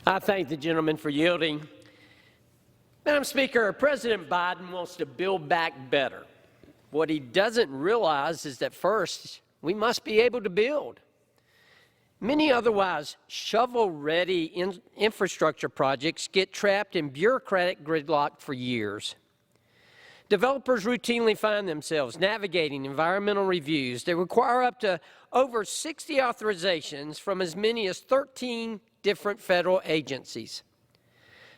I thank the gentleman for yielding. Madam Speaker, President Biden wants to build back better. What he doesn't realize is that first, we must be able to build. Many otherwise shovel-ready infrastructure projects get trapped in bureaucratic gridlock for years. Developers routinely find themselves navigating environmental reviews that require up to over 60 authorizations from as many as 13 different federal agencies.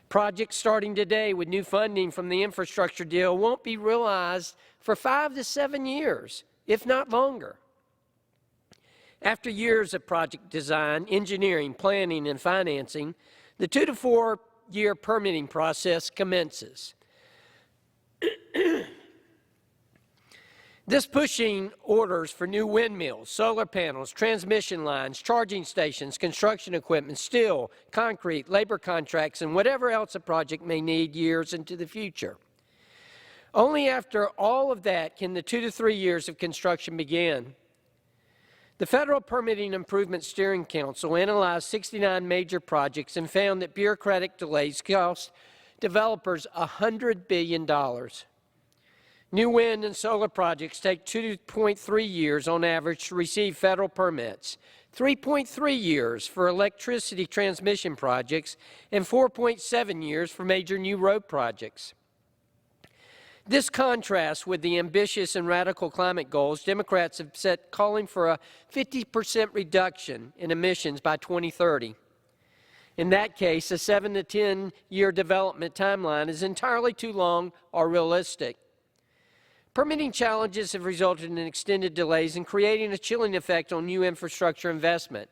Projects starting today with new funding from the infrastructure deal won't be realized for 5 to 7 years, if not longer. After years of project design, engineering, planning, and financing, the 2 to 4 year permitting process commences. This pushing orders for new windmills, solar panels, transmission lines, charging stations, construction equipment, steel, concrete, labor contracts, and whatever else a project may need years into the future. Only after all of that can the 2 to 3 years of construction begin. The Federal Permitting Improvement Steering Council analyzed 69 major projects and found that bureaucratic delays cost developers $100 billion. New wind and solar projects take 2.3 years on average to receive federal permits, 3.3 years for electricity transmission projects, and 4.7 years for major new road projects. This contrasts with the ambitious and radical climate goals Democrats have set, calling for a 50% reduction in emissions by 2030. In that case, a 7 to 10 year development timeline is entirely too long or realistic. Permitting challenges have resulted in extended delays and creating a chilling effect on new infrastructure investment.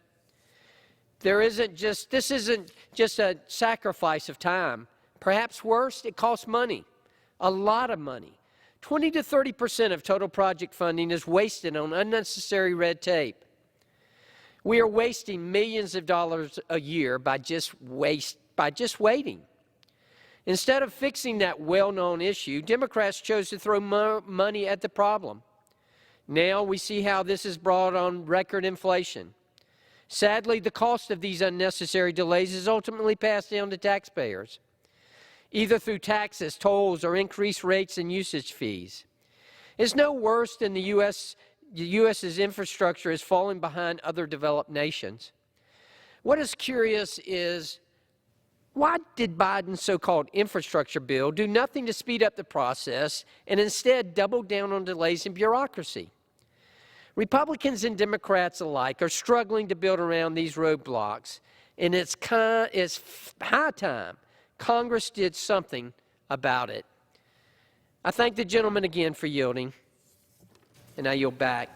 This isn't just a sacrifice of time. Perhaps worse, it costs money, a lot of money. 20 to 30% of total project funding is wasted on unnecessary red tape. We are wasting millions of dollars a year by just waiting. Instead of fixing that well-known issue, Democrats chose to throw more money at the problem. Now we see how this has brought on record inflation. Sadly, the cost of these unnecessary delays is ultimately passed down to taxpayers, either through taxes, tolls, or increased rates and usage fees. It's no worse than the U.S.'s infrastructure is falling behind other developed nations. What is curious is, why did Biden's so-called infrastructure bill do nothing to speed up the process and instead double down on delays and bureaucracy? Republicans and Democrats alike are struggling to build around these roadblocks, and it's high time Congress did something about it. I thank the gentleman again for yielding, and I yield back.